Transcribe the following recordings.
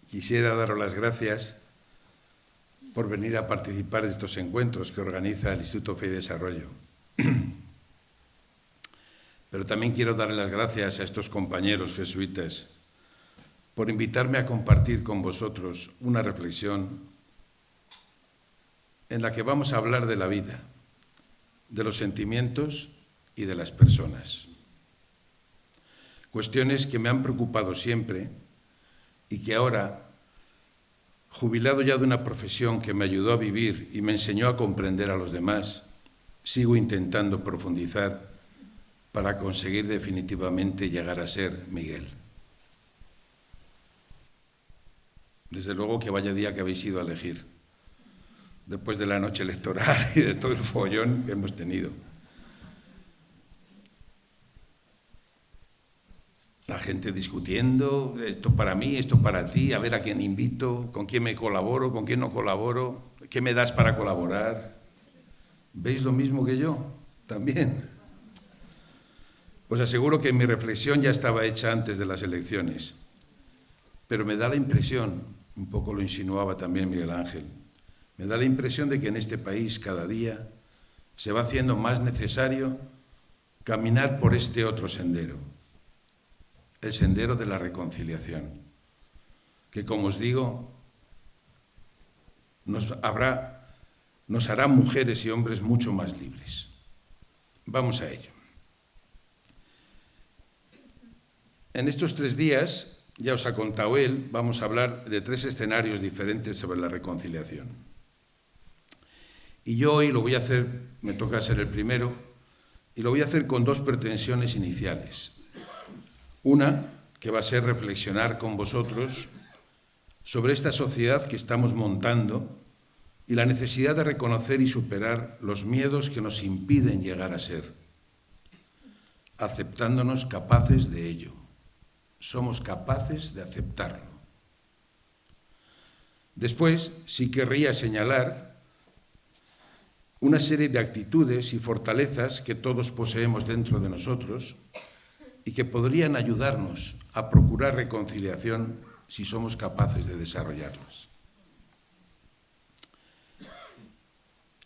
quisiera daros las gracias por venir a participar de estos encuentros que organiza el Instituto Fe y Desarrollo. Pero también quiero darle las gracias a estos compañeros jesuitas por invitarme a compartir con vosotros una reflexión en la que vamos a hablar de la vida, de los sentimientos y de las personas. Cuestiones que me han preocupado siempre y que ahora, jubilado ya de una profesión que me ayudó a vivir y me enseñó a comprender a los demás, sigo intentando profundizar para conseguir definitivamente llegar a ser Miguel. Desde luego que vaya día que habéis ido a elegir, después de la noche electoral y de todo el follón que hemos tenido. La gente discutiendo, esto para mí, esto para ti, a ver a quién invito, con quién me colaboro, con quién no colaboro, qué me das para colaborar. ¿Veis lo mismo que yo? También. Os aseguro que mi reflexión ya estaba hecha antes de las elecciones, pero me da la impresión, un poco lo insinuaba también Miguel Ángel, me da la impresión de que en este país cada día se va haciendo más necesario caminar por este otro sendero, el sendero de la reconciliación, que, como os digo, nos hará mujeres y hombres mucho más libres. Vamos a ello. En estos 3 días, ya os ha contado él, vamos a hablar de 3 escenarios diferentes sobre la reconciliación. Y yo hoy lo voy a hacer, me toca ser el primero, y lo voy a hacer con 2 pretensiones iniciales. Una, que va a ser reflexionar con vosotros sobre esta sociedad que estamos montando y la necesidad de reconocer y superar los miedos que nos impiden llegar a ser, aceptándonos capaces de ello. Somos capaces de aceptarlo. Después, sí querría señalar una serie de actitudes y fortalezas que todos poseemos dentro de nosotros y que podrían ayudarnos a procurar reconciliación si somos capaces de desarrollarlas.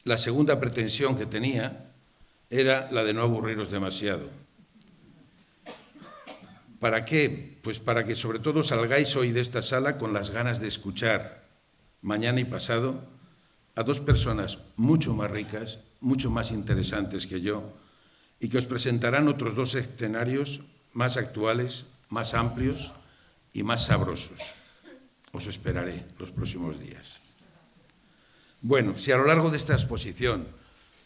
La segunda pretensión que tenía era la de no aburriros demasiado. ¿Para qué? Pues para que sobre todo salgáis hoy de esta sala con las ganas de escuchar mañana y pasado a 2 personas mucho más ricas, mucho más interesantes que yo, y que os presentarán otros 2 escenarios más actuales, más amplios y más sabrosos. Os esperaré los próximos días. Bueno, si a lo largo de esta exposición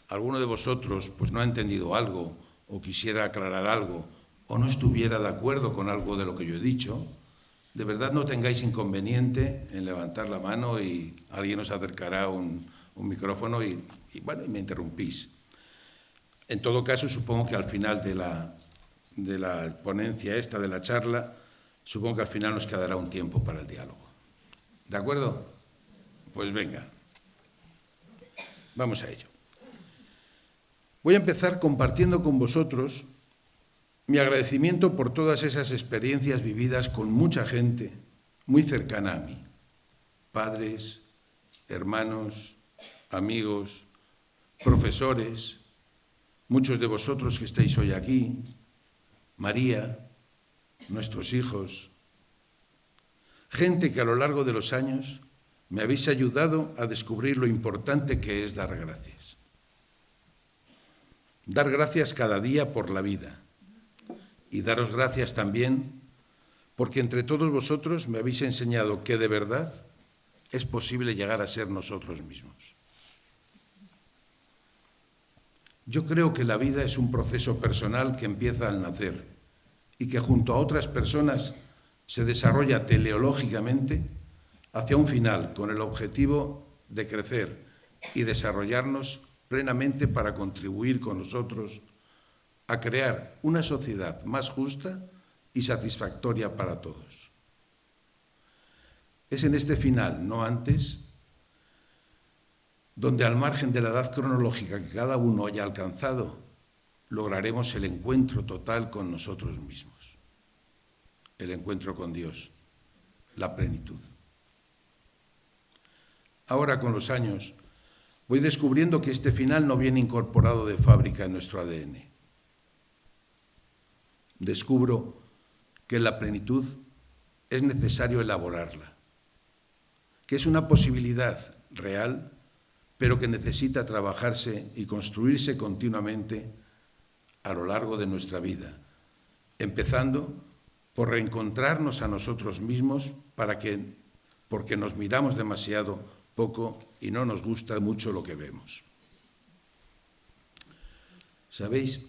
alguno de vosotros pues no ha entendido algo o quisiera aclarar algo o no estuviera de acuerdo con algo de lo que yo he dicho, de verdad no tengáis inconveniente en levantar la mano y alguien os acercará un micrófono y me interrumpís. En todo caso, supongo que al final de la ponencia esta, de la charla, supongo que al final nos quedará un tiempo para el diálogo. ¿De acuerdo? Pues venga, vamos a ello. Voy a empezar compartiendo con vosotros mi agradecimiento por todas esas experiencias vividas con mucha gente muy cercana a mí, padres, hermanos, amigos, profesores, muchos de vosotros que estáis hoy aquí, María, nuestros hijos, gente que a lo largo de los años me habéis ayudado a descubrir lo importante que es dar gracias. Dar gracias cada día por la vida. Y daros gracias también porque entre todos vosotros me habéis enseñado que de verdad es posible llegar a ser nosotros mismos. Yo creo que la vida es un proceso personal que empieza al nacer y que junto a otras personas se desarrolla teleológicamente hacia un final con el objetivo de crecer y desarrollarnos plenamente para contribuir con nosotros a crear una sociedad más justa y satisfactoria para todos. Es en este final, no antes, donde al margen de la edad cronológica que cada uno haya alcanzado, lograremos el encuentro total con nosotros mismos, el encuentro con Dios, la plenitud. ahora con los años, voy descubriendo que este final no viene incorporado de fábrica en nuestro ADN. Descubro que la plenitud es necesario elaborarla, que es una posibilidad real, pero que necesita trabajarse y construirse continuamente a lo largo de nuestra vida, empezando por reencontrarnos a nosotros mismos porque nos miramos demasiado poco y no nos gusta mucho lo que vemos. ¿Sabéis?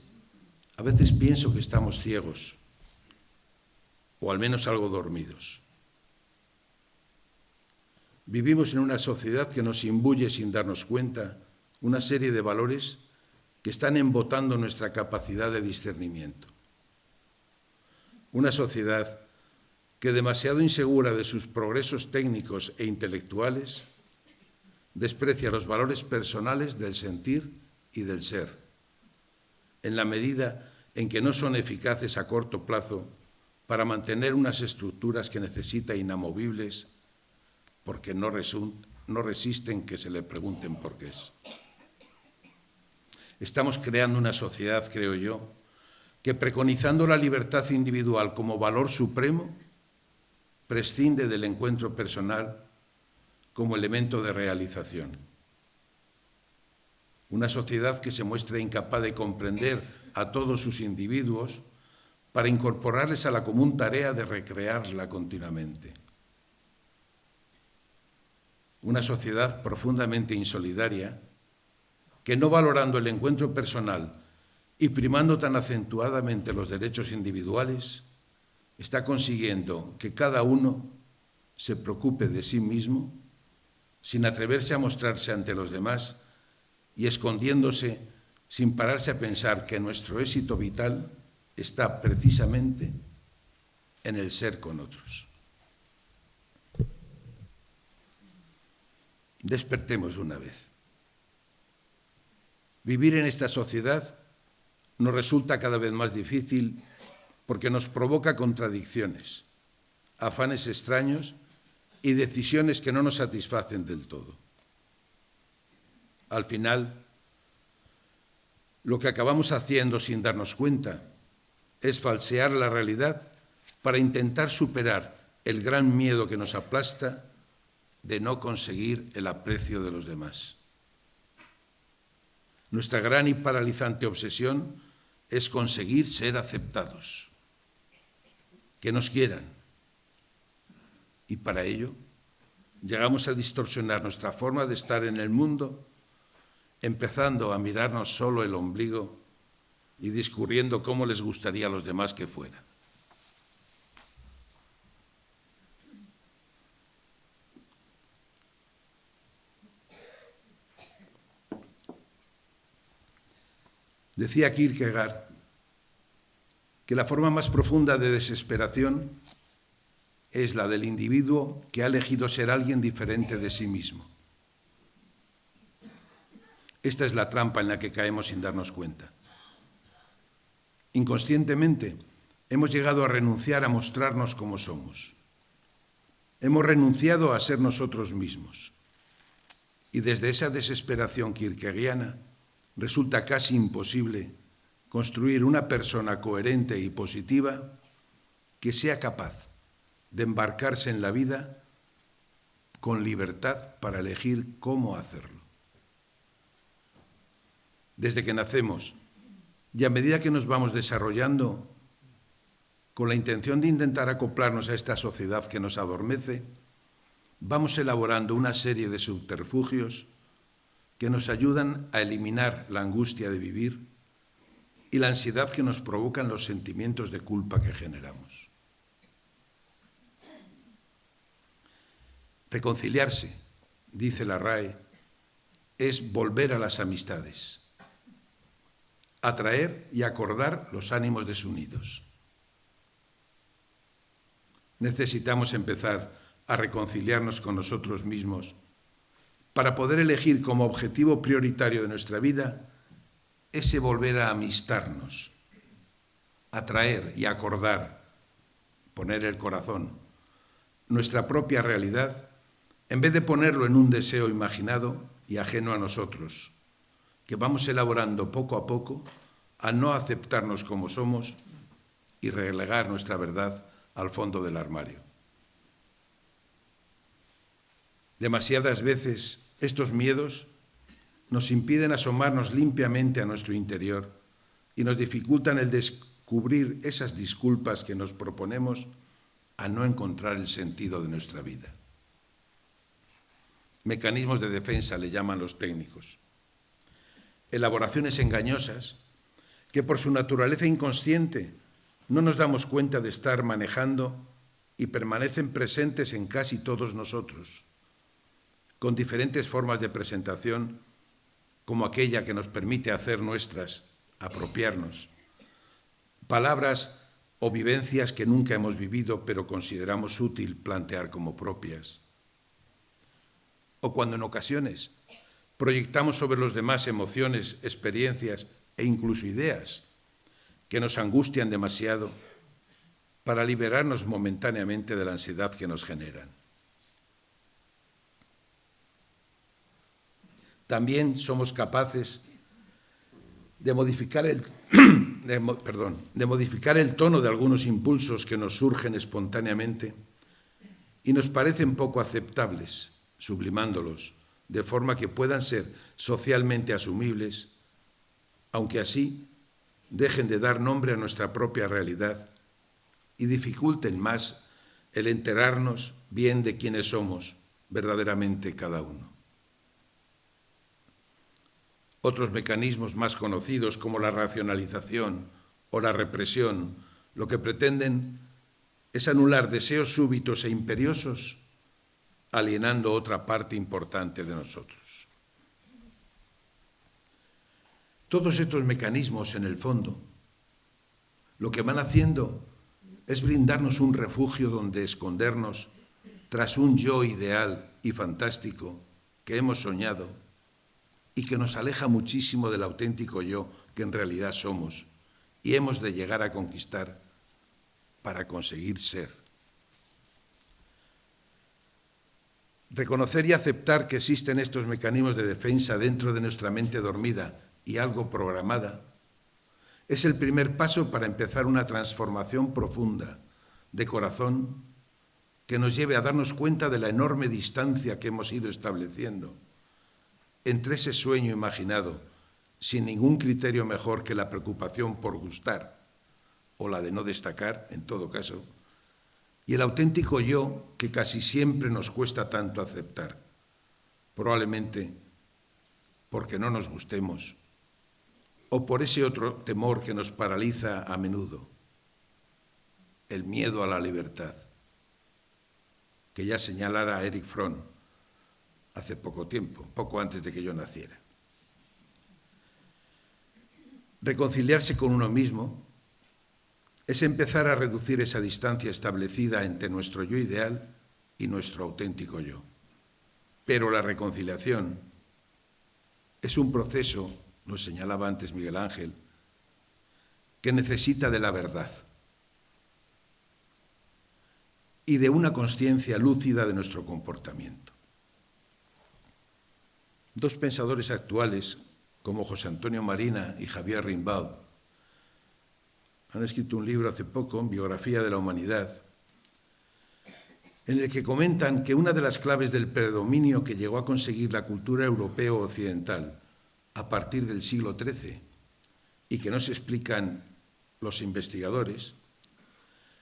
A veces pienso que estamos ciegos, o al menos algo dormidos. Vivimos en una sociedad que nos imbuye sin darnos cuenta una serie de valores que están embotando nuestra capacidad de discernimiento. Una sociedad que, demasiado insegura de sus progresos técnicos e intelectuales, desprecia los valores personales del sentir y del ser, en la medida en que no son eficaces a corto plazo para mantener unas estructuras que necesita inamovibles porque no resisten que se le pregunten por qué es. Estamos creando una sociedad, creo yo, que preconizando la libertad individual como valor supremo, prescinde del encuentro personal como elemento de realización. Una sociedad que se muestra incapaz de comprender a todos sus individuos para incorporarles a la común tarea de recrearla continuamente. Una sociedad profundamente insolidaria que, no valorando el encuentro personal y primando tan acentuadamente los derechos individuales, está consiguiendo que cada uno se preocupe de sí mismo sin atreverse a mostrarse ante los demás y escondiéndose sin pararse a pensar que nuestro éxito vital está precisamente en el ser con otros. Despertemos de una vez. Vivir en esta sociedad nos resulta cada vez más difícil porque nos provoca contradicciones, afanes extraños y decisiones que no nos satisfacen del todo. Al final, lo que acabamos haciendo sin darnos cuenta es falsear la realidad para intentar superar el gran miedo que nos aplasta de no conseguir el aprecio de los demás. Nuestra gran y paralizante obsesión es conseguir ser aceptados, que nos quieran. Y para ello llegamos a distorsionar nuestra forma de estar en el mundo, empezando a mirarnos solo el ombligo y discurriendo cómo les gustaría a los demás que fuera. Decía Kierkegaard que la forma más profunda de desesperación es la del individuo que ha elegido ser alguien diferente de sí mismo. Esta es la trampa en la que caemos sin darnos cuenta. Inconscientemente hemos llegado a renunciar a mostrarnos como somos. Hemos renunciado a ser nosotros mismos. Y desde esa desesperación kierkegaardiana resulta casi imposible construir una persona coherente y positiva que sea capaz de embarcarse en la vida con libertad para elegir cómo hacerlo. Desde que nacemos y a medida que nos vamos desarrollando, con la intención de intentar acoplarnos a esta sociedad que nos adormece, vamos elaborando una serie de subterfugios que nos ayudan a eliminar la angustia de vivir y la ansiedad que nos provocan los sentimientos de culpa que generamos. Reconciliarse, dice la RAE, es volver a las amistades, atraer y acordar los ánimos desunidos. Necesitamos empezar a reconciliarnos con nosotros mismos para poder elegir como objetivo prioritario de nuestra vida ese volver a amistarnos, atraer y acordar, poner el corazón, nuestra propia realidad en vez de ponerlo en un deseo imaginado y ajeno a nosotros, que vamos elaborando poco a poco al no aceptarnos como somos y relegar nuestra verdad al fondo del armario. Demasiadas veces estos miedos nos impiden asomarnos limpiamente a nuestro interior y nos dificultan el descubrir esas disculpas que nos proponemos a no encontrar el sentido de nuestra vida. Mecanismos de defensa le llaman los técnicos. Elaboraciones engañosas que por su naturaleza inconsciente no nos damos cuenta de estar manejando y permanecen presentes en casi todos nosotros, con diferentes formas de presentación, como aquella que nos permite hacer nuestras, apropiarnos, palabras o vivencias que nunca hemos vivido pero consideramos útil plantear como propias. O cuando en ocasiones proyectamos sobre los demás emociones, experiencias e incluso ideas que nos angustian demasiado para liberarnos momentáneamente de la ansiedad que nos generan. También somos capaces de modificar el tono de algunos impulsos que nos surgen espontáneamente y nos parecen poco aceptables, sublimándolos, de forma que puedan ser socialmente asumibles, aunque así dejen de dar nombre a nuestra propia realidad y dificulten más el enterarnos bien de quiénes somos verdaderamente cada uno. Otros mecanismos más conocidos como la racionalización o la represión, lo que pretenden es anular deseos súbitos e imperiosos, alienando otra parte importante de nosotros. Todos estos mecanismos, en el fondo, lo que van haciendo es brindarnos un refugio donde escondernos tras un yo ideal y fantástico que hemos soñado y que nos aleja muchísimo del auténtico yo que en realidad somos y hemos de llegar a conquistar para conseguir ser. Reconocer y aceptar que existen estos mecanismos de defensa dentro de nuestra mente dormida y algo programada es el primer paso para empezar una transformación profunda de corazón que nos lleve a darnos cuenta de la enorme distancia que hemos ido estableciendo entre ese sueño imaginado, sin ningún criterio mejor que la preocupación por gustar o la de no destacar, en todo caso, y el auténtico yo que casi siempre nos cuesta tanto aceptar, probablemente porque no nos gustemos o por ese otro temor que nos paraliza a menudo, el miedo a la libertad, que ya señalara Erich Fromm hace poco tiempo, poco antes de que yo naciera. Reconciliarse con uno mismo es empezar a reducir esa distancia establecida entre nuestro yo ideal y nuestro auténtico yo. Pero la reconciliación es un proceso, lo señalaba antes Miguel Ángel, que necesita de la verdad y de una consciencia lúcida de nuestro comportamiento. Dos pensadores actuales, como José Antonio Marina y Javier Rimbaud, han escrito un libro hace poco, Biografía de la Humanidad, en el que comentan que una de las claves del predominio que llegó a conseguir la cultura europeo-occidental a partir del siglo XIII y que no se explican los investigadores,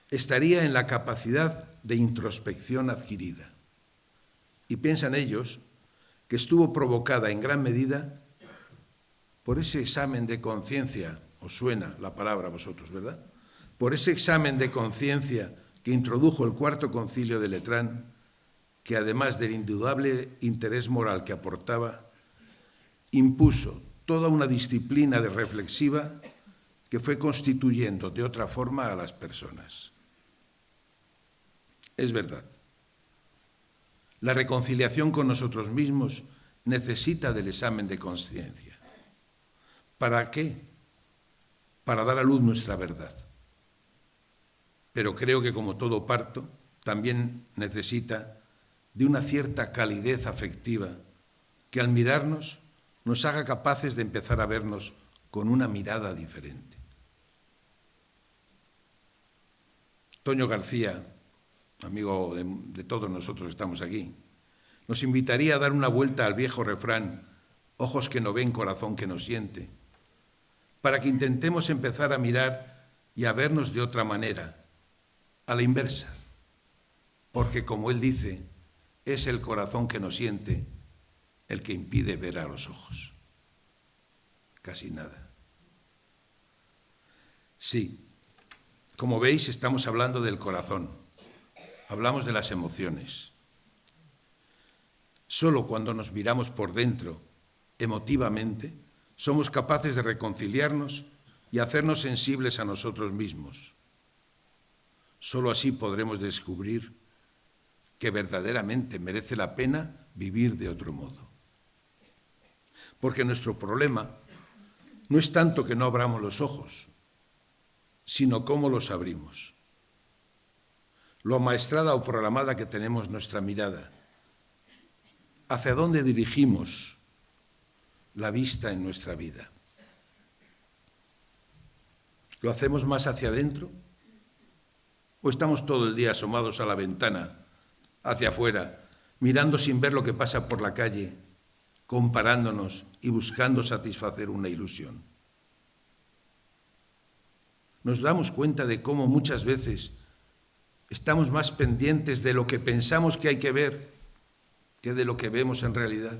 estaría en la capacidad de introspección adquirida. Y piensan ellos que estuvo provocada en gran medida por ese examen de conciencia, os suena la palabra a vosotros, ¿verdad? Por ese examen de conciencia que introdujo el Cuarto Concilio de Letrán, que además del indudable interés moral que aportaba, impuso toda una disciplina de reflexiva que fue constituyendo de otra forma a las personas. Es verdad. La reconciliación con nosotros mismos necesita del examen de conciencia. ¿Para qué? Para dar a luz nuestra verdad. Pero creo que como todo parto, también necesita de una cierta calidez afectiva que al mirarnos nos haga capaces de empezar a vernos con una mirada diferente. Toño García, amigo de todos nosotros que estamos aquí, nos invitaría a dar una vuelta al viejo refrán, ojos que no ven, corazón que no siente, para que intentemos empezar a mirar y a vernos de otra manera, a la inversa, porque como él dice, es el corazón que no siente el que impide ver a los ojos. Casi nada. Sí, como veis, estamos hablando del corazón, hablamos de las emociones. Solo cuando nos miramos por dentro, emotivamente, somos capaces de reconciliarnos y hacernos sensibles a nosotros mismos. Solo así podremos descubrir que verdaderamente merece la pena vivir de otro modo. Porque nuestro problema no es tanto que no abramos los ojos, sino cómo los abrimos. Lo amaestrada o programada que tenemos nuestra mirada. ¿Hacia dónde dirigimos la vista en nuestra vida? ¿Lo hacemos más hacia adentro? ¿O estamos todo el día asomados a la ventana, hacia afuera, mirando sin ver lo que pasa por la calle, comparándonos y buscando satisfacer una ilusión? Nos damos cuenta de cómo muchas veces estamos más pendientes de lo que pensamos que hay que ver que de lo que vemos en realidad.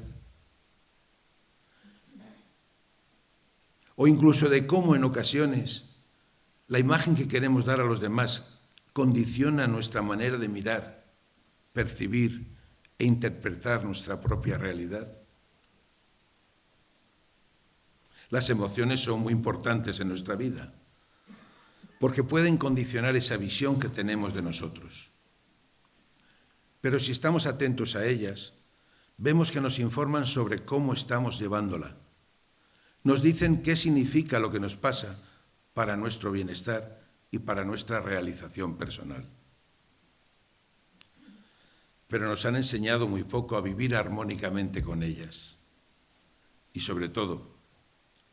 O incluso de cómo en ocasiones la imagen que queremos dar a los demás condiciona nuestra manera de mirar, percibir e interpretar nuestra propia realidad. Las emociones son muy importantes en nuestra vida, porque pueden condicionar esa visión que tenemos de nosotros. Pero si estamos atentos a ellas, vemos que nos informan sobre cómo estamos llevándola. Nos dicen qué significa lo que nos pasa para nuestro bienestar y para nuestra realización personal. Pero nos han enseñado muy poco a vivir armónicamente con ellas y, sobre todo,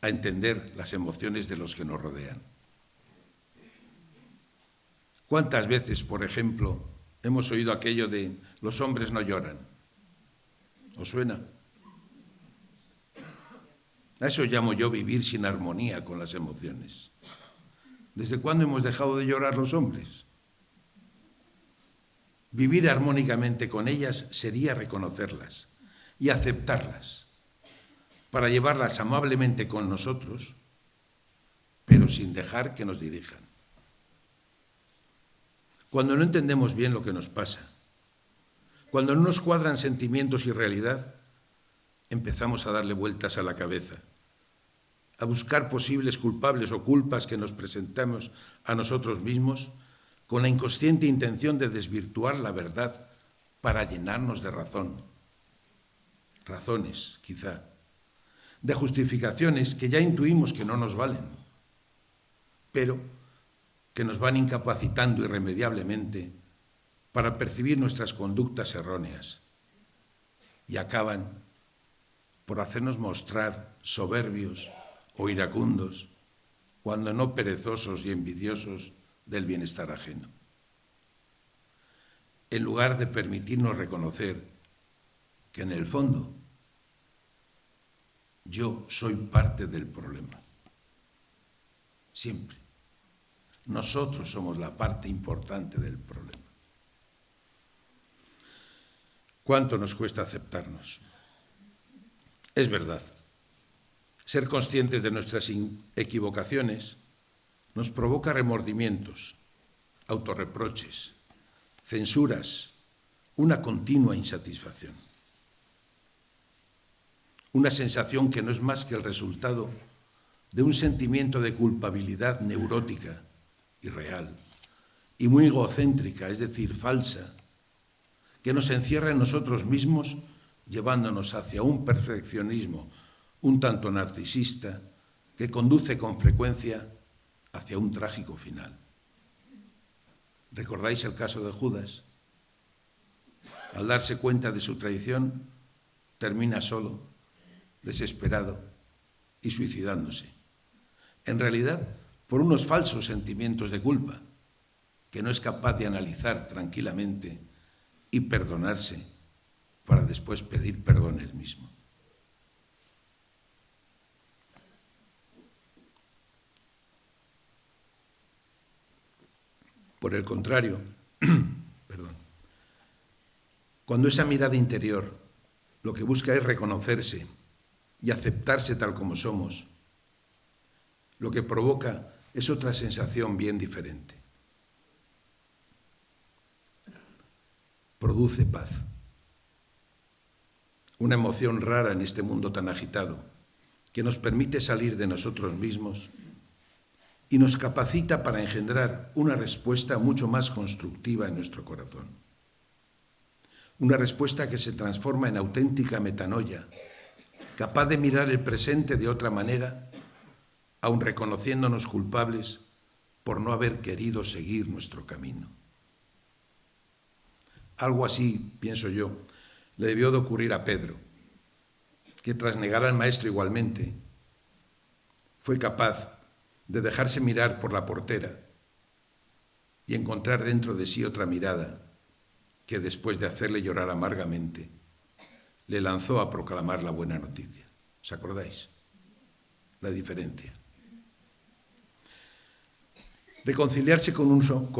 a entender las emociones de los que nos rodean. ¿Cuántas veces, por ejemplo, hemos oído aquello de los hombres no lloran? ¿Os suena? A eso llamo yo vivir sin armonía con las emociones. ¿Desde cuándo hemos dejado de llorar los hombres? Vivir armónicamente con ellas sería reconocerlas y aceptarlas, para llevarlas amablemente con nosotros, pero sin dejar que nos dirijan. Cuando no entendemos bien lo que nos pasa, cuando no nos cuadran sentimientos y realidad, empezamos a darle vueltas a la cabeza, a buscar posibles culpables o culpas que nos presentamos a nosotros mismos con la inconsciente intención de desvirtuar la verdad para llenarnos de razones, quizá, de justificaciones que ya intuimos que no nos valen, pero que nos van incapacitando irremediablemente para percibir nuestras conductas erróneas y acaban por hacernos mostrar soberbios o iracundos, cuando no perezosos y envidiosos del bienestar ajeno. En lugar de permitirnos reconocer que en el fondo yo soy parte del problema. Siempre. Nosotros somos la parte importante del problema. ¿Cuánto nos cuesta aceptarnos? Es verdad. Ser conscientes de nuestras equivocaciones nos provoca remordimientos, autorreproches, censuras, una continua insatisfacción. Una sensación que no es más que el resultado de un sentimiento de culpabilidad neurótica y real, y muy egocéntrica, es decir, falsa, que nos encierra en nosotros mismos, llevándonos hacia un perfeccionismo un tanto narcisista que conduce con frecuencia hacia un trágico final. ¿Recordáis el caso de Judas? al darse cuenta de su traición, termina solo, desesperado y suicidándose. En realidad, por unos falsos sentimientos de culpa, que no es capaz de analizar tranquilamente y perdonarse para después pedir perdón él mismo. Por el contrario, cuando esa mirada interior lo que busca es reconocerse y aceptarse tal como somos, lo que provoca es otra sensación bien diferente. Produce paz. Una emoción rara en este mundo tan agitado, que nos permite salir de nosotros mismos y nos capacita para engendrar una respuesta mucho más constructiva en nuestro corazón. Una respuesta que se transforma en auténtica metanoia, capaz de mirar el presente de otra manera, aun reconociéndonos culpables por no haber querido seguir nuestro camino. Algo así, pienso yo, le debió de ocurrir a Pedro, que tras negar al Maestro igualmente, fue capaz de dejarse mirar por la portera y encontrar dentro de sí otra mirada que después de hacerle llorar amargamente, le lanzó a proclamar la buena noticia. ¿Os acordáis? La diferencia. Reconciliarse con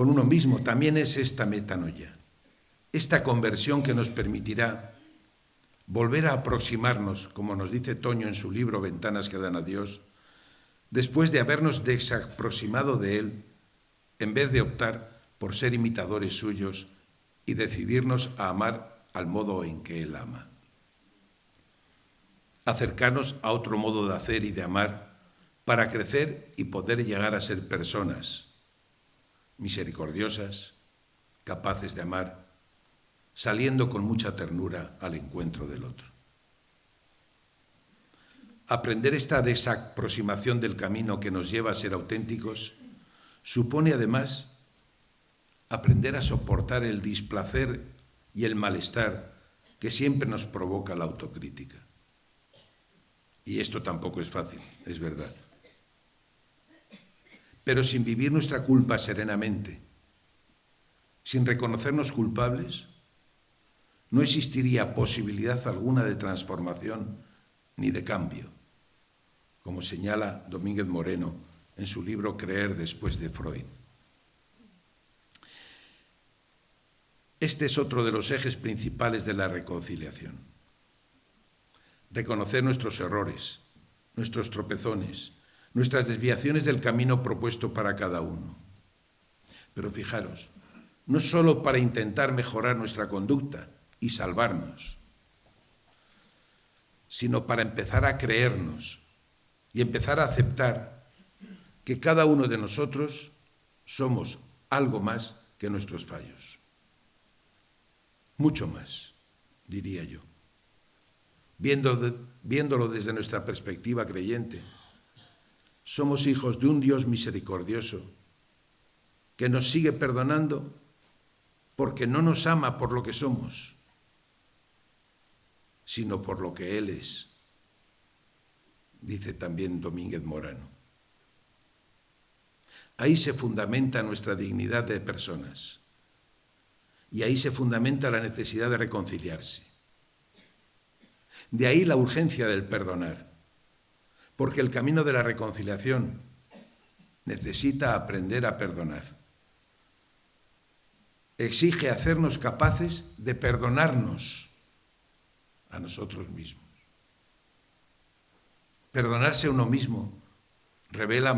uno mismo también es esta metanoia, esta conversión que nos permitirá volver a aproximarnos, como nos dice Toño en su libro Ventanas que dan a Dios, después de habernos desaproximado de Él, en vez de optar por ser imitadores suyos y decidirnos a amar al modo en que Él ama. Acercarnos a otro modo de hacer y de amar para crecer y poder llegar a ser personas misericordiosas, capaces de amar, saliendo con mucha ternura al encuentro del otro. Aprender esta desaproximación del camino que nos lleva a ser auténticos supone además aprender a soportar el displacer y el malestar que siempre nos provoca la autocrítica. Y esto tampoco es fácil, es verdad. Pero sin vivir nuestra culpa serenamente, sin reconocernos culpables, no existiría posibilidad alguna de transformación ni de cambio, como señala Domínguez Moreno en su libro Creer después de Freud. Este es otro de los ejes principales de la reconciliación. Reconocer nuestros errores, nuestros tropezones, nuestras desviaciones del camino propuesto para cada uno. Pero fijaros, no solo para intentar mejorar nuestra conducta y salvarnos, sino para empezar a creernos y empezar a aceptar que cada uno de nosotros somos algo más que nuestros fallos. Mucho más, diría yo. Viéndolo desde nuestra perspectiva creyente, somos hijos de un Dios misericordioso que nos sigue perdonando porque no nos ama por lo que somos, sino por lo que Él es, dice también Domínguez Moreno. Ahí se fundamenta nuestra dignidad de personas y ahí se fundamenta la necesidad de reconciliarse. De ahí la urgencia del perdonar, porque el camino de la reconciliación necesita aprender a perdonar. Exige hacernos capaces de perdonarnos a nosotros mismos. Perdonarse a uno mismo revela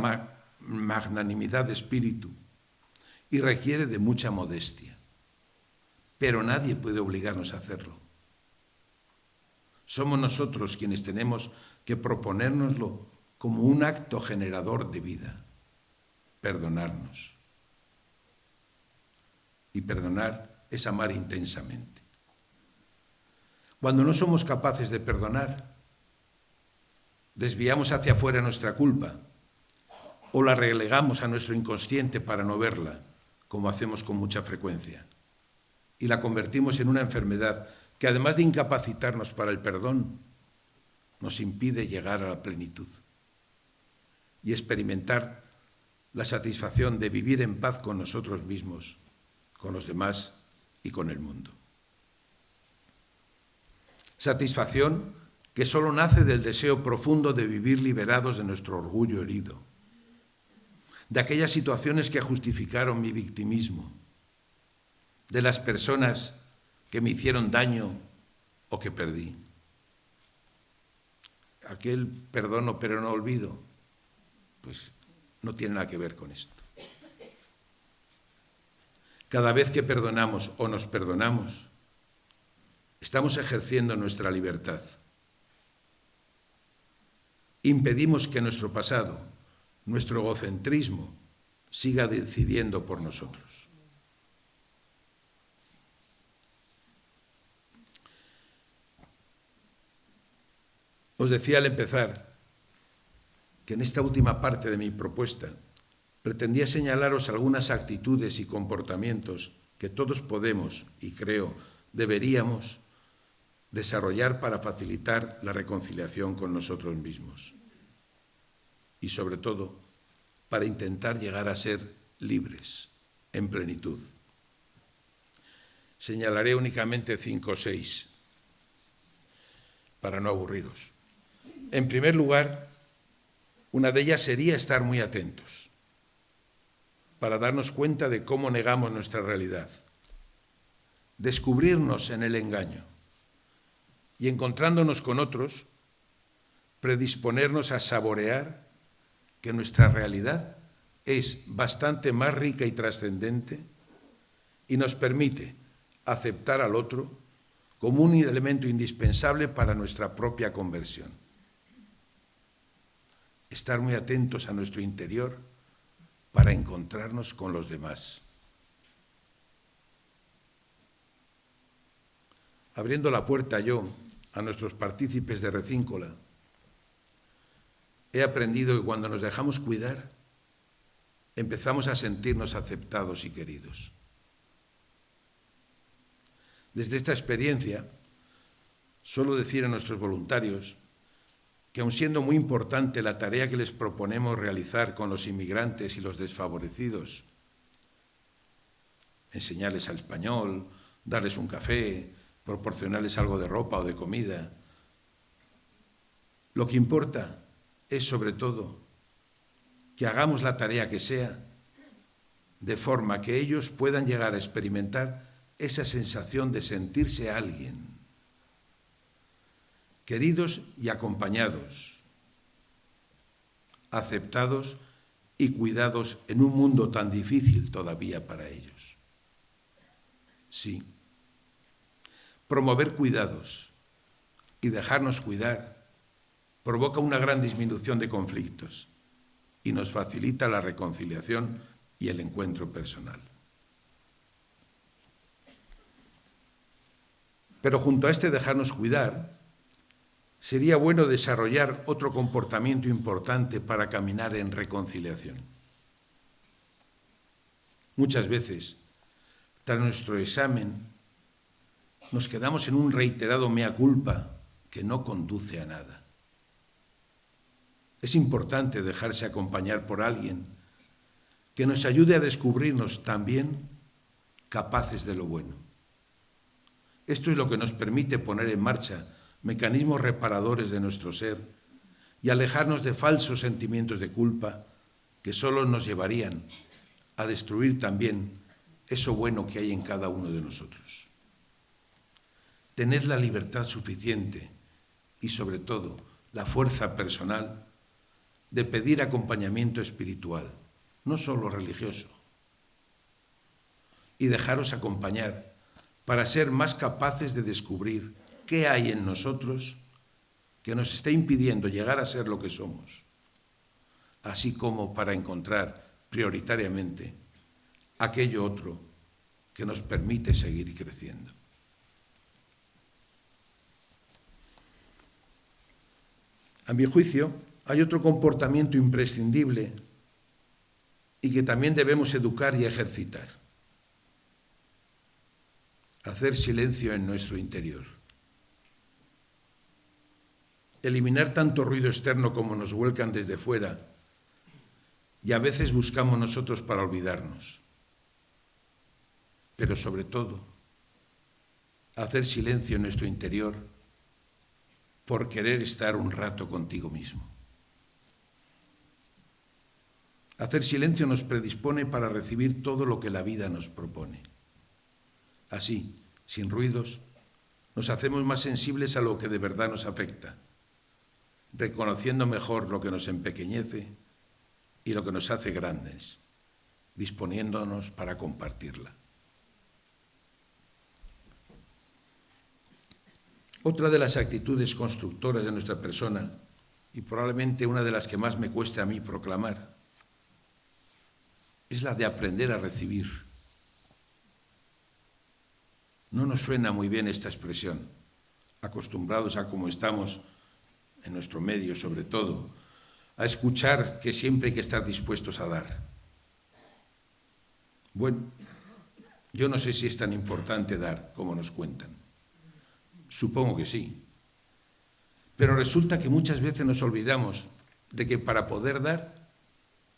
magnanimidad de espíritu y requiere de mucha modestia, pero nadie puede obligarnos a hacerlo. Somos nosotros quienes tenemos que proponérnoslo como un acto generador de vida, perdonarnos. Y perdonar es amar intensamente. Cuando no somos capaces de perdonar, desviamos hacia afuera nuestra culpa o la relegamos a nuestro inconsciente para no verla, como hacemos con mucha frecuencia. y la convertimos en una enfermedad que, además de incapacitarnos para el perdón, nos impide llegar a la plenitud y experimentar la satisfacción de vivir en paz con nosotros mismos, con los demás y con el mundo. Satisfacción que solo nace del deseo profundo de vivir liberados de nuestro orgullo herido, de aquellas situaciones que justificaron mi victimismo, de las personas que me hicieron daño o que perdí. Aquel perdono pero no olvido, pues no tiene nada que ver con esto. Cada vez que perdonamos o nos perdonamos, estamos ejerciendo nuestra libertad. Impedimos que nuestro pasado, nuestro egocentrismo, siga decidiendo por nosotros. Os decía al empezar que en esta última parte de mi propuesta pretendía señalaros algunas actitudes y comportamientos que todos podemos, y creo deberíamos, desarrollar para facilitar la reconciliación con nosotros mismos. Y sobre todo, para intentar llegar a ser libres, en plenitud. Señalaré únicamente 5 o 6, para no aburriros. En primer lugar, una de ellas sería estar muy atentos, para darnos cuenta de cómo negamos nuestra realidad, descubrirnos en el engaño y, encontrándonos con otros, predisponernos a saborear que nuestra realidad es bastante más rica y trascendente y nos permite aceptar al otro como un elemento indispensable para nuestra propia conversión. Estar muy atentos a nuestro interior para encontrarnos con los demás. Abriendo la puerta yo a nuestros partícipes de Recíncola, he aprendido que cuando nos dejamos cuidar, empezamos a sentirnos aceptados y queridos. Desde esta experiencia, suelo decir a nuestros voluntarios que, aun siendo muy importante la tarea que les proponemos realizar con los inmigrantes y los desfavorecidos, enseñarles al español, darles un café, proporcionarles algo de ropa o de comida, lo que importa es, sobre todo, que hagamos la tarea que sea de forma que ellos puedan llegar a experimentar esa sensación de sentirse alguien, queridos y acompañados, aceptados y cuidados en un mundo tan difícil todavía para ellos. Sí, promover cuidados y dejarnos cuidar provoca una gran disminución de conflictos y nos facilita la reconciliación y el encuentro personal. Pero junto a este dejarnos cuidar, sería bueno desarrollar otro comportamiento importante para caminar en reconciliación. Muchas veces, tras nuestro examen, nos quedamos en un reiterado mea culpa que no conduce a nada. Es importante dejarse acompañar por alguien que nos ayude a descubrirnos también capaces de lo bueno. Esto es lo que nos permite poner en marcha mecanismos reparadores de nuestro ser y alejarnos de falsos sentimientos de culpa que solo nos llevarían a destruir también eso bueno que hay en cada uno de nosotros. Tened la libertad suficiente y, sobre todo, la fuerza personal de pedir acompañamiento espiritual, no solo religioso, y dejaros acompañar para ser más capaces de descubrir qué hay en nosotros que nos está impidiendo llegar a ser lo que somos, así como para encontrar prioritariamente aquello otro que nos permite seguir creciendo. A mi juicio, hay otro comportamiento imprescindible y que también debemos educar y ejercitar. hacer silencio en nuestro interior. Eliminar tanto ruido externo como nos vuelcan desde fuera y a veces buscamos nosotros para olvidarnos. Pero sobre todo, hacer silencio en nuestro interior por querer estar un rato contigo mismo. Hacer silencio nos predispone para recibir todo lo que la vida nos propone. Así, sin ruidos, nos hacemos más sensibles a lo que de verdad nos afecta, reconociendo mejor lo que nos empequeñece y lo que nos hace grandes, disponiéndonos para compartirla. Otra de las actitudes constructoras de nuestra persona, y probablemente una de las que más me cueste a mí proclamar, es la de aprender a recibir. No nos suena muy bien esta expresión, acostumbrados a como estamos en nuestro medio sobre todo, a escuchar que siempre hay que estar dispuestos a dar. Bueno, yo no sé si es tan importante dar como nos cuentan. Supongo que sí. Pero resulta que muchas veces nos olvidamos de que para poder dar,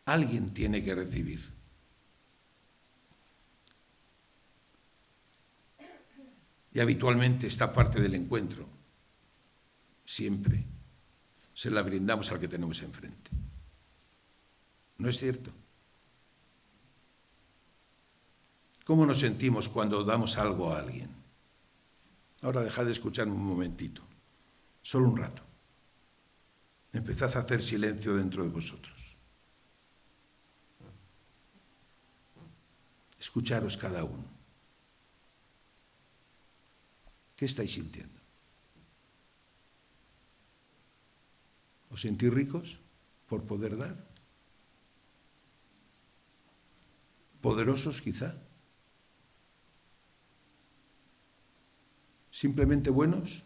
alguien tiene que recibir. Y habitualmente esta parte del encuentro siempre se la brindamos al que tenemos enfrente. ¿No es cierto? ¿Cómo nos sentimos cuando damos algo a alguien? Ahora dejad de escucharme un momentito, solo un rato. Empezad a hacer silencio dentro de vosotros. Escucharos cada uno. ¿Qué estáis sintiendo? ¿Os sentís ricos por poder dar? ¿Poderosos quizá? ¿Simplemente buenos?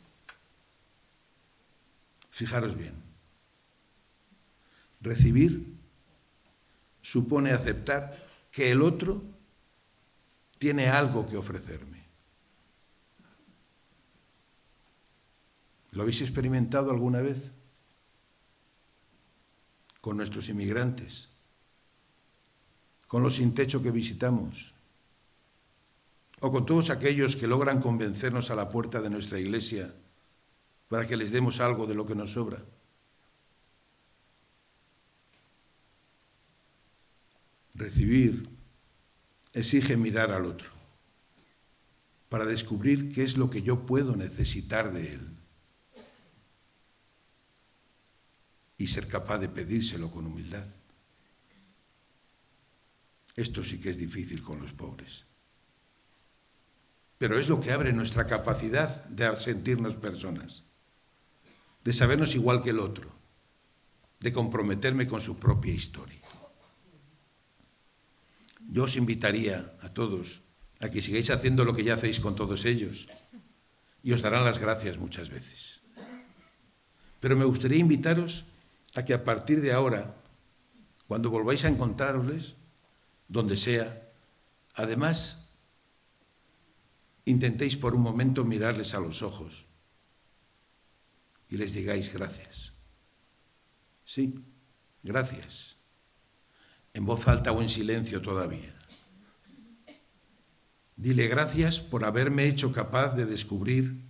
Fijaros bien. Recibir supone aceptar que el otro tiene algo que ofrecerme. ¿Lo habéis experimentado alguna vez? Con nuestros inmigrantes, con los sin techo que visitamos, o con todos aquellos que logran convencernos a la puerta de nuestra iglesia para que les demos algo de lo que nos sobra. Recibir exige mirar al otro para descubrir qué es lo que yo puedo necesitar de él y ser capaz de pedírselo con humildad. Esto sí que es difícil con los pobres. Pero es lo que abre nuestra capacidad de sentirnos personas, de sabernos igual que el otro, de comprometerme con su propia historia. Yo os invitaría a todos a que sigáis haciendo lo que ya hacéis con todos ellos y os darán las gracias muchas veces. Pero me gustaría invitaros a que a partir de ahora, cuando volváis a encontrarosles, donde sea, además, intentéis por un momento mirarles a los ojos y les digáis gracias. Sí, gracias. En voz alta o en silencio todavía. Dile gracias por haberme hecho capaz de descubrir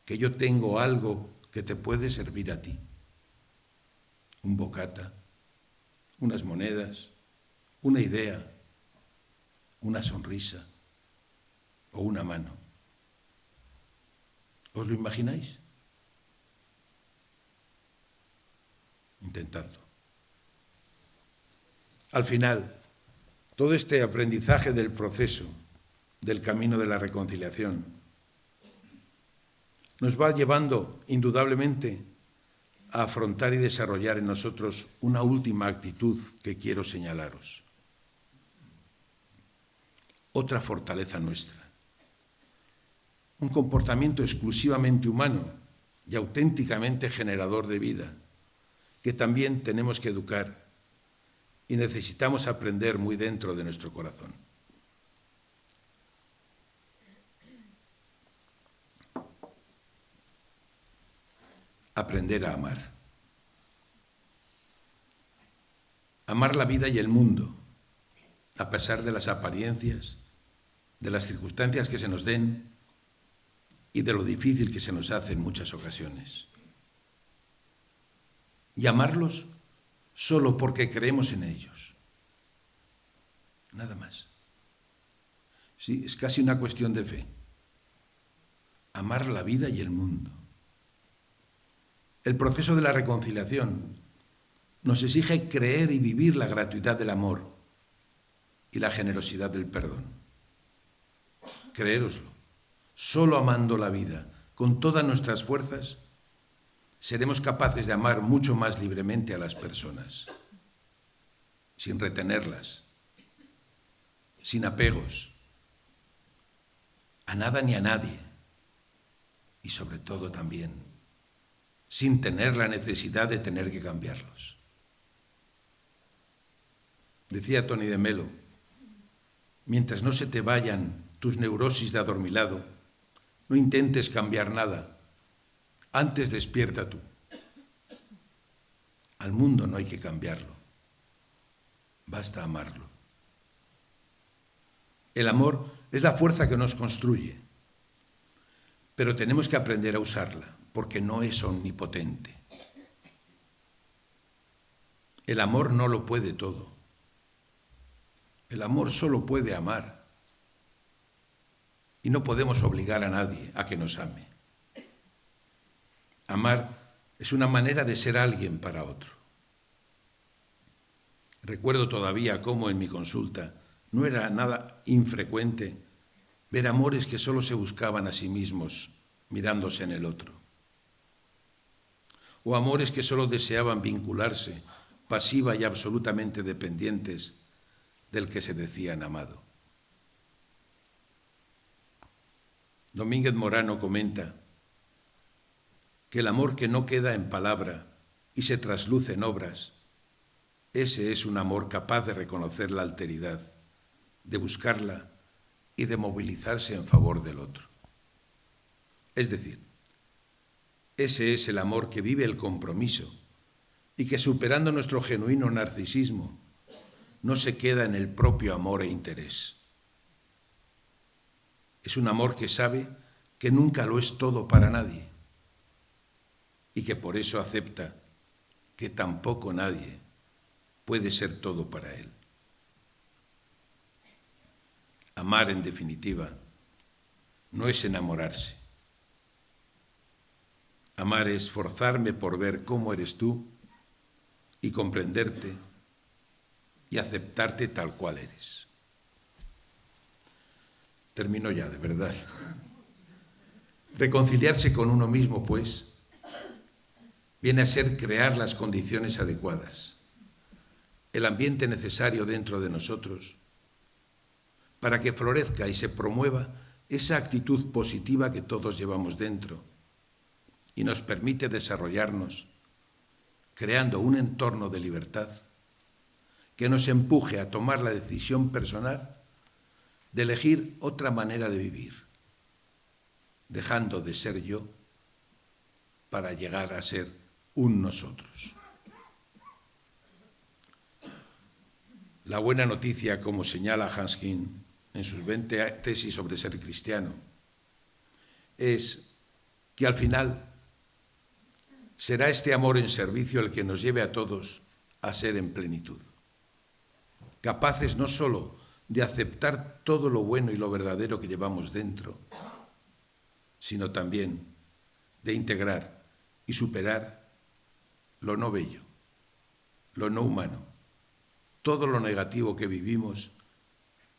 que yo tengo algo que te puede servir a ti. Un bocata, unas monedas, una idea, una sonrisa o una mano. ¿Os lo imagináis? Intentadlo. Al final, todo este aprendizaje del proceso, del camino de la reconciliación, nos va llevando indudablemente a afrontar y desarrollar en nosotros una última actitud que quiero señalaros. Otra fortaleza nuestra. Un comportamiento exclusivamente humano y auténticamente generador de vida, que también tenemos que educar y necesitamos aprender muy dentro de nuestro corazón. aprender a amar. Amar la vida y el mundo, a pesar de las apariencias, de las circunstancias que se nos den y de lo difícil que se nos hace en muchas ocasiones. Y amarlos solo porque creemos en ellos. Nada más. Sí, es casi una cuestión de fe. Amar la vida y el mundo. El proceso de la reconciliación nos exige creer y vivir la gratuidad del amor y la generosidad del perdón. Creéroslo. Solo amando la vida con todas nuestras fuerzas seremos capaces de amar mucho más libremente a las personas, sin retenerlas, sin apegos, a nada ni a nadie, y sobre todo también sin tener la necesidad de tener que cambiarlos. Decía Tony de Melo, mientras no se te vayan tus neurosis de adormilado, no intentes cambiar nada, antes despierta tú. Al mundo no hay que cambiarlo, basta amarlo. El amor es la fuerza que nos construye, pero tenemos que aprender a usarla, porque no es omnipotente. El amor no lo puede todo. El amor solo puede amar. Y no podemos obligar a nadie a que nos ame. Amar es una manera de ser alguien para otro. Recuerdo todavía cómo en mi consulta no era nada infrecuente ver amores que solo se buscaban a sí mismos mirándose en el otro. O amores que solo deseaban vincularse, pasiva y absolutamente dependientes del que se decían amado. Domínguez Morano comenta que el amor que no queda en palabra y se trasluce en obras, ese es un amor capaz de reconocer la alteridad, de buscarla y de movilizarse en favor del otro. Es decir, ese es el amor que vive el compromiso y que, superando nuestro genuino narcisismo, no se queda en el propio amor e interés. Es un amor que sabe que nunca lo es todo para nadie y que por eso acepta que tampoco nadie puede ser todo para él. Amar, en definitiva, no es enamorarse. Amar es esforzarme por ver cómo eres tú y comprenderte y aceptarte tal cual eres. Termino ya, de verdad. Reconciliarse con uno mismo, pues, viene a ser crear las condiciones adecuadas, el ambiente necesario dentro de nosotros, para que florezca y se promueva esa actitud positiva que todos llevamos dentro y nos permite desarrollarnos, creando un entorno de libertad que nos empuje a tomar la decisión personal de elegir otra manera de vivir, dejando de ser yo para llegar a ser un nosotros. La buena noticia, como señala Hanskin en sus 20 tesis sobre ser cristiano, es que al final será este amor en servicio el que nos lleve a todos a ser en plenitud, capaces no solo de aceptar todo lo bueno y lo verdadero que llevamos dentro, sino también de integrar y superar lo no bello, lo no humano, todo lo negativo que vivimos,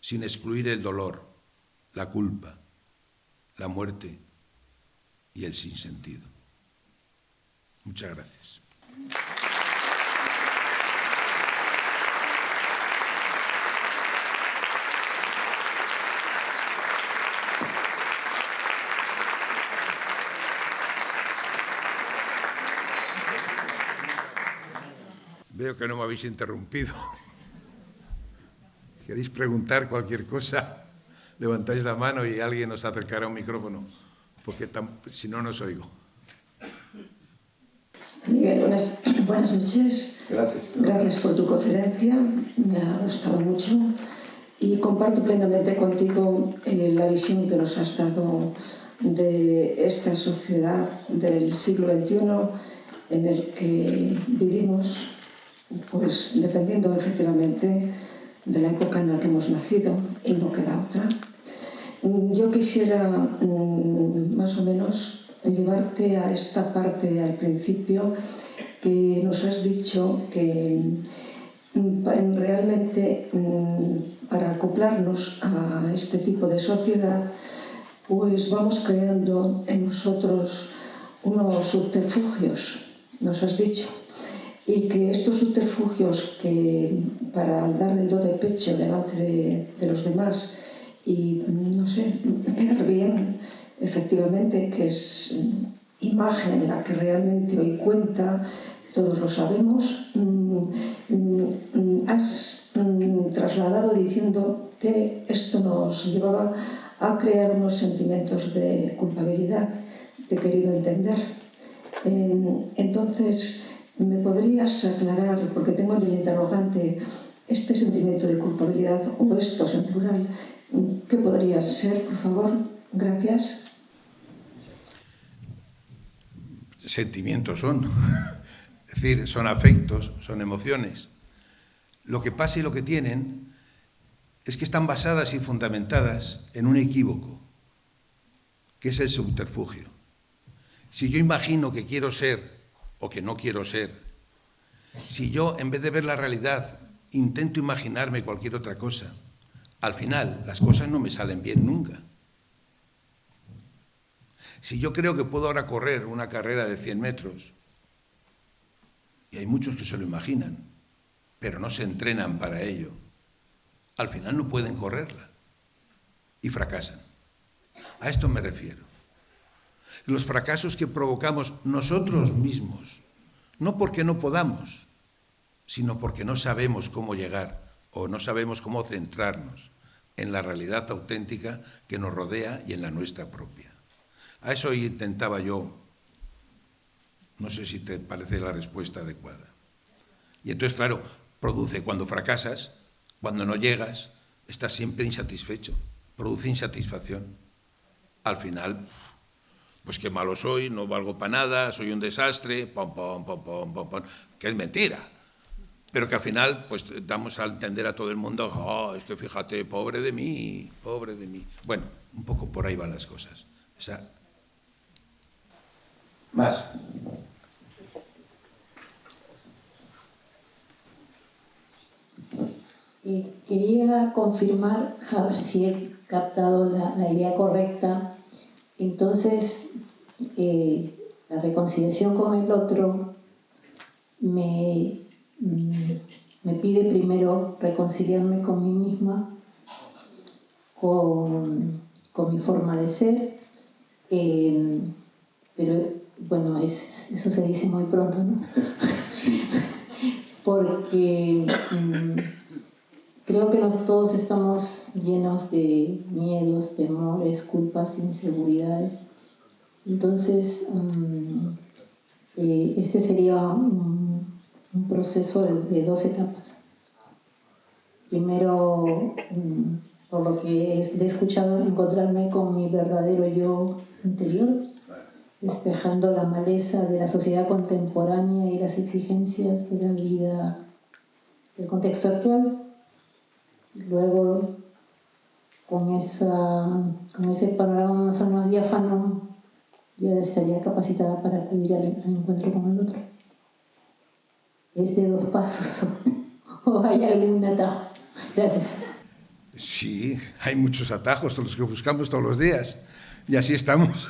sin excluir el dolor, la culpa, la muerte y el sinsentido. Muchas gracias. Veo que no me habéis interrumpido. ¿Queréis preguntar cualquier cosa? Levantáis la mano y alguien os acercará un micrófono, porque si no, no os oigo. Miguel, buenas noches. Gracias. Gracias por tu conferencia, me ha gustado mucho y comparto plenamente contigo la visión que nos has dado de esta sociedad del siglo XXI en el que vivimos, pues dependiendo efectivamente de la época en la que hemos nacido y no queda otra. Yo quisiera más o menos llevarte a esta parte al principio que nos has dicho que realmente para acoplarnos a este tipo de sociedad pues vamos creando en nosotros unos subterfugios, nos has dicho, y que estos subterfugios que para dar el do de pecho delante de los demás y, no sé, quedar bien, efectivamente, que es imagen la que realmente hoy cuenta, todos lo sabemos, has trasladado diciendo que esto nos llevaba a crear unos sentimientos de culpabilidad, te he querido entender. Entonces, ¿me podrías aclarar, porque tengo en el interrogante, este sentimiento de culpabilidad o estos en plural, qué podría ser, por favor? Gracias. Sentimientos son, es decir, son afectos, son emociones. Lo que pasa y lo que tienen es que están basadas y fundamentadas en un equívoco, que es el subterfugio. Si yo imagino que quiero ser o que no quiero ser, si yo, en vez de ver la realidad, intento imaginarme cualquier otra cosa, al final las cosas no me salen bien nunca. Si yo creo que puedo ahora correr una carrera de 100 metros, y hay muchos que se lo imaginan, pero no se entrenan para ello, al final no pueden correrla y fracasan. A esto me refiero. Los fracasos que provocamos nosotros mismos, no porque no podamos, sino porque no sabemos cómo llegar o no sabemos cómo centrarnos en la realidad auténtica que nos rodea y en la nuestra propia. A eso intentaba yo, no sé si te parece la respuesta adecuada. Y entonces, claro, produce cuando fracasas, cuando no llegas, estás siempre insatisfecho, produce insatisfacción. Al final, pues qué malo soy, no valgo para nada, soy un desastre, que es mentira. Pero que al final, pues damos a entender a todo el mundo, oh, es que fíjate, pobre de mí, pobre de mí. Bueno, un poco por ahí van las cosas. Más. Quería confirmar, a ver si he captado la idea correcta. Entonces, la reconciliación con el otro me pide primero reconciliarme con mí misma, con mi forma de ser, pero bueno, eso se dice muy pronto, ¿no? Sí. Porque creo que todos estamos llenos de miedos, temores, culpas, inseguridades. Entonces, este sería un proceso de 2 etapas. Primero, por lo que he escuchado, encontrarme con mi verdadero yo interior, despejando la maleza de la sociedad contemporánea y las exigencias de la vida del contexto actual. Luego, con ese panorama más o menos diáfano, ya estaría capacitada para acudir al encuentro con el otro. ¿Es de 2 pasos o hay algún atajo? Gracias. Sí, hay muchos atajos, todos los que buscamos todos los días, y así estamos,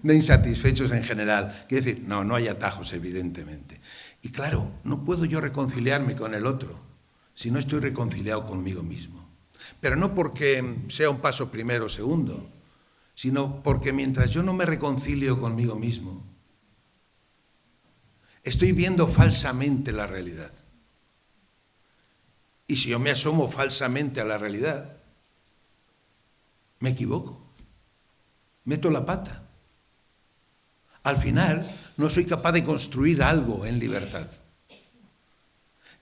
de insatisfechos en general. Quiero decir, no hay atajos, evidentemente. Y claro, no puedo yo reconciliarme con el otro si no estoy reconciliado conmigo mismo. Pero no porque sea un paso primero o segundo, sino porque mientras yo no me reconcilio conmigo mismo, estoy viendo falsamente la realidad. Y si yo me asomo falsamente a la realidad, me equivoco, meto la pata. al final no soy capaz de construir algo en libertad.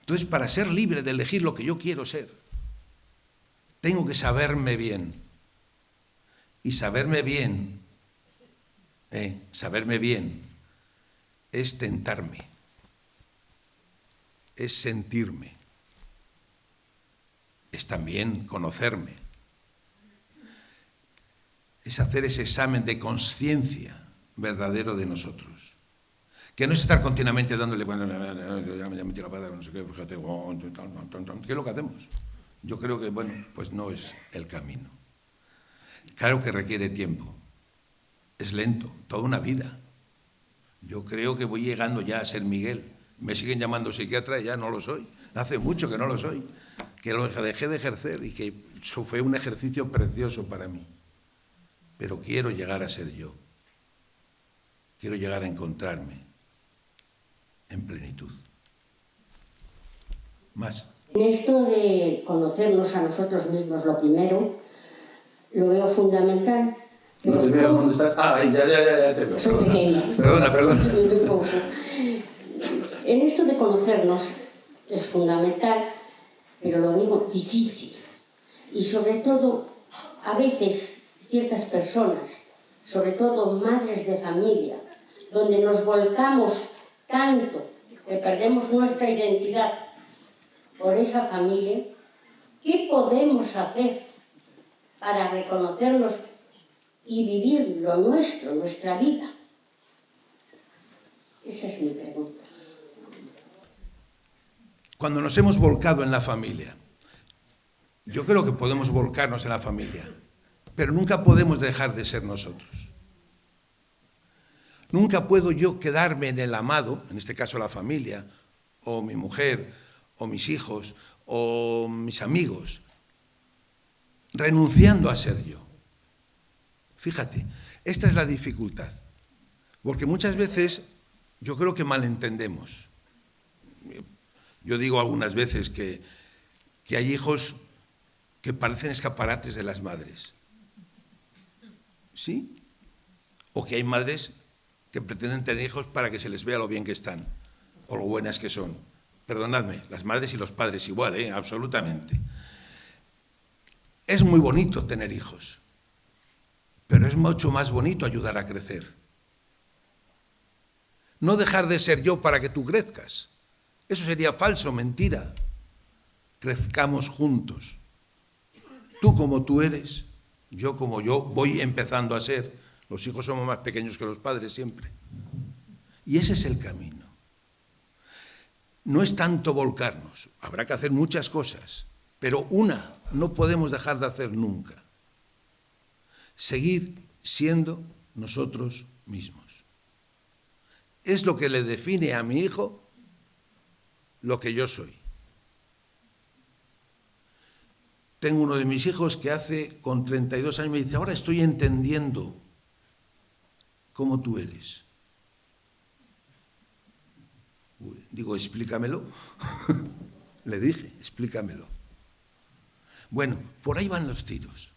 Entonces, para ser libre de elegir lo que yo quiero ser, tengo que saberme bien. Y saberme bien es tentarme, es sentirme, es también conocerme, es hacer ese examen de conciencia verdadero de nosotros. Que no es estar continuamente dándole, bueno, ya me metí la pata, no sé qué, fíjate, ¿qué es lo que hacemos? Yo creo que, bueno, pues no es el camino. Claro que requiere tiempo, es lento, toda una vida. Yo creo que voy llegando ya a ser Miguel. Me siguen llamando psiquiatra y ya no lo soy. Hace mucho que no lo soy, que lo dejé de ejercer y que eso fue un ejercicio precioso para mí. Pero quiero llegar a ser yo. Quiero llegar a encontrarme en plenitud. Más. En esto de conocernos a nosotros mismos, lo primero, lo veo fundamental. No te veo, ¿dónde estás? Ah, ya te veo. Soy pequeña. Perdona. En esto de conocernos es fundamental, pero lo veo difícil. Y sobre todo, a veces, ciertas personas, sobre todo madres de familia, donde nos volcamos tanto que perdemos nuestra identidad por esa familia, ¿qué podemos hacer para reconocernos y vivir lo nuestro, nuestra vida? Esa es mi pregunta. Cuando nos hemos volcado en la familia, yo creo que podemos volcarnos en la familia, pero nunca podemos dejar de ser nosotros. Nunca puedo yo quedarme en el amado, en este caso la familia, o mi mujer, o mis hijos, o mis amigos, renunciando a ser yo. Fíjate, esta es la dificultad, porque muchas veces yo creo que malentendemos. Yo digo algunas veces que hay hijos que parecen escaparates de las madres. ¿Sí? O que hay madres que pretenden tener hijos para que se les vea lo bien que están, o lo buenas que son. Perdonadme, las madres y los padres igual, absolutamente. Es muy bonito tener hijos, pero es mucho más bonito ayudar a crecer. No dejar de ser yo para que tú crezcas. Eso sería falso, mentira. Crezcamos juntos. Tú como tú eres, yo como yo voy empezando a ser. Los hijos somos más pequeños que los padres siempre. Y ese es el camino. No es tanto volcarnos, habrá que hacer muchas cosas, pero una no podemos dejar de hacer nunca. Seguir siendo nosotros mismos. Es lo que le define a mi hijo lo que yo soy. Tengo uno de mis hijos que con 32 años me dice, ahora estoy entendiendo cómo tú eres. Digo, explícamelo. Le dije, explícamelo. Bueno, por ahí van los tiros.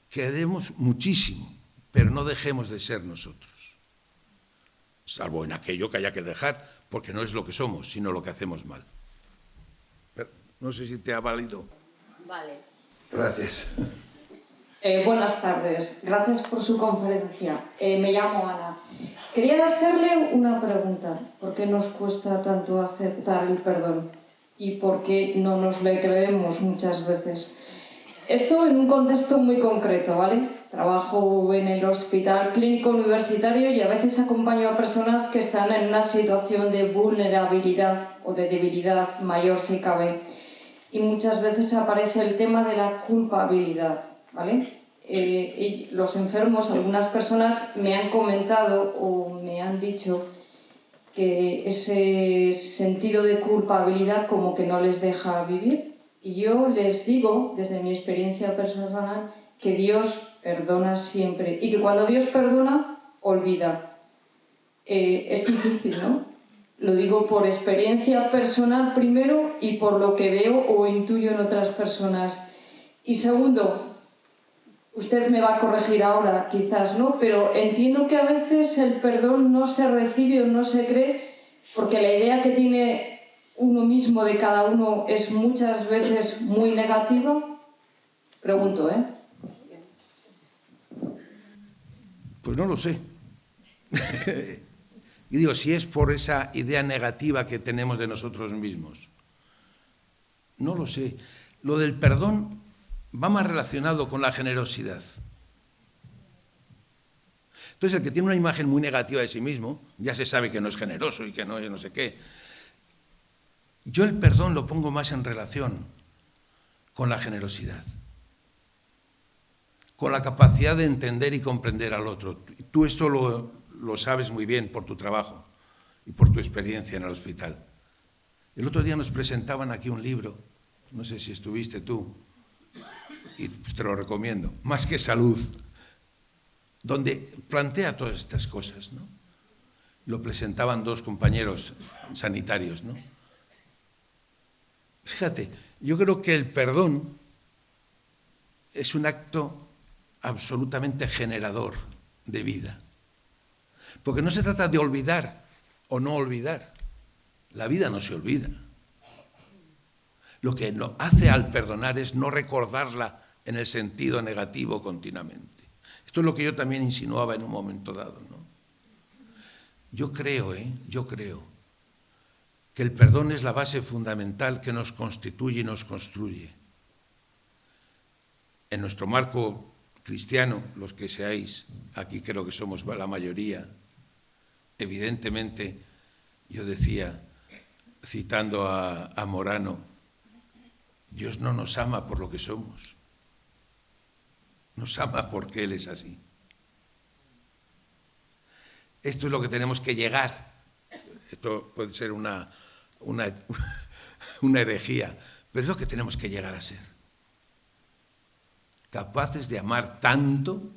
Quedemos muchísimo, pero no dejemos de ser nosotros. Salvo en aquello que haya que dejar, porque no es lo que somos, sino lo que hacemos mal. Pero no sé si te ha valido. Vale. Gracias. Buenas tardes. Gracias por su conferencia. Me llamo Ana. Quería hacerle una pregunta. ¿Por qué nos cuesta tanto aceptar el perdón? ¿Y por qué no nos le creemos muchas veces? Esto en un contexto muy concreto, ¿vale? Trabajo en el hospital clínico universitario y a veces acompaño a personas que están en una situación de vulnerabilidad o de debilidad mayor si cabe. Y muchas veces aparece el tema de la culpabilidad, ¿vale? Y los enfermos, algunas personas me han comentado o me han dicho que ese sentido de culpabilidad como que no les deja vivir. Y yo les digo, desde mi experiencia personal, que Dios perdona siempre y que cuando Dios perdona, olvida. Es difícil, ¿no? Lo digo por experiencia personal primero y por lo que veo o intuyo en otras personas. Y segundo, usted me va a corregir ahora, quizás, ¿no? Pero entiendo que a veces el perdón no se recibe o no se cree porque la idea que tiene uno mismo de cada uno es muchas veces muy negativa. Pregunto, ¿eh? Pues no lo sé. Y digo, si es por esa idea negativa que tenemos de nosotros mismos. No lo sé. Lo del perdón va más relacionado con la generosidad. Entonces, el que tiene una imagen muy negativa de sí mismo, ya se sabe que no es generoso y que no sé qué. Yo el perdón lo pongo más en relación con la generosidad, con la capacidad de entender y comprender al otro. Tú esto lo sabes muy bien por tu trabajo y por tu experiencia en el hospital. El otro día nos presentaban aquí un libro, no sé si estuviste tú, y pues te lo recomiendo, Más que salud, donde plantea todas estas cosas, ¿no? Lo presentaban dos compañeros sanitarios, ¿no? Fíjate, yo creo que el perdón es un acto absolutamente generador de vida. Porque no se trata de olvidar o no olvidar. La vida no se olvida. Lo que hace al perdonar es no recordarla en el sentido negativo continuamente. Esto es lo que yo también insinuaba en un momento dado, ¿no? Yo creo que el perdón es la base fundamental que nos constituye y nos construye. En nuestro marco cristiano, los que seáis, aquí creo que somos la mayoría, evidentemente, yo decía, citando a Morano, Dios no nos ama por lo que somos, nos ama porque Él es así. Esto es lo que tenemos que llegar. Esto puede ser una herejía, pero es lo que tenemos que llegar a ser. Capaces de amar tanto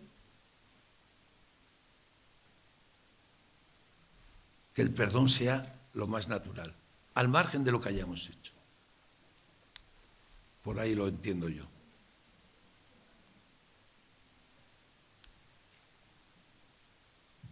que el perdón sea lo más natural, al margen de lo que hayamos hecho. Por ahí lo entiendo yo.